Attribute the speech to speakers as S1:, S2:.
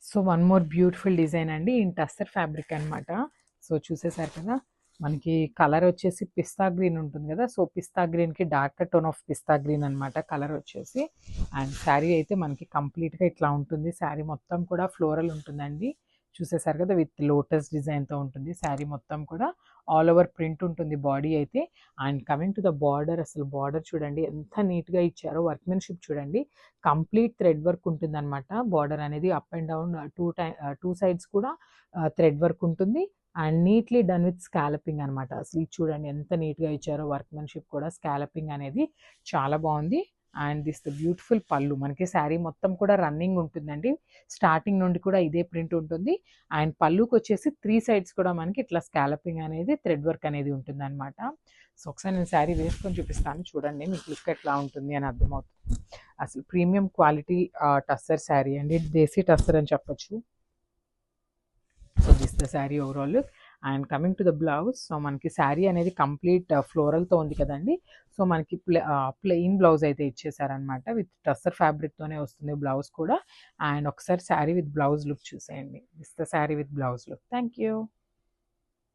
S1: So one more beautiful design అండి in tussar fabric అనమాట. So చూసేసారు కదా, మనకి కలర్ వచ్చేసి పిస్తా గ్రీన్ ఉంటుంది కదా, సో పిస్తా గ్రీన్కి darker tone of pista green అనమాట కలర్ వచ్చేసి. అండ్ శారీ అయితే మనకి కంప్లీట్గా ఇట్లా ఉంటుంది. శారీ మొత్తం కూడా ఫ్లోరల్ ఉంటుందండి. చూసేసారు కదా, విత్ లోటస్ డిజైన్తో ఉంటుంది శారీ మొత్తం కూడా. ఆల్ ఓవర్ ప్రింట్ ఉంటుంది బాడీ అయితే. And coming to the border, అసలు బార్డర్ చూడండి ఎంత నీట్గా ఇచ్చారో. వర్క్మెన్షిప్ చూడండి, కంప్లీట్ థ్రెడ్ వర్క్ ఉంటుంది అనమాట. బార్డర్ అనేది up and down two sides కూడా థ్రెడ్ వర్క్ ఉంటుంది. And neatly done with scalloping అనమాట. అసలు ఇది చూడండి ఎంత నీట్గా ఇచ్చారో. వర్క్మెన్షిప్ కూడా స్కాలపింగ్ అనేది చాలా బాగుంది. అండ్ దిస్ ద బ్యూటిఫుల్ పళ్ళు. మనకి శారీ మొత్తం కూడా రన్నింగ్ ఉంటుందండి. స్టార్టింగ్ నుండి కూడా ఇదే ప్రింట్ ఉంటుంది. అండ్ పళ్ళుకి వచ్చేసి 3 సైడ్స్ కూడా మనకి ఇట్లా స్కాలపింగ్ అనేది, థ్రెడ్ వర్క్ అనేది ఉంటుంది అనమాట. సో ఒకసారి నేను శారీ వేసుకొని చూపిస్తాను చూడండి, మీకు లుక్ ఎట్లా ఉంటుంది అని అర్థమవుతుంది. అసలు ప్రీమియం క్వాలిటీ టస్సర్ శారీ అండి, దేశీ టస్సర్ అని చెప్పొచ్చు. So this the sari overall look. And coming to the blouse, so మనకి శారీ అనేది కంప్లీట్ ఫ్లోరల్తో ఉంది కదండి. సో మనకి ప్లెయిన్ బ్లౌజ్ అయితే ఇచ్చేసారనమాట. విత్ టస్సర్ ఫ్యాబ్రిక్తోనే వస్తుంది బ్లౌజ్ కూడా. అండ్ ఒకసారి శారీ విత్ బ్లౌజ్ లుక్ చూసేయండి. This the sari with blouse look. Thank you.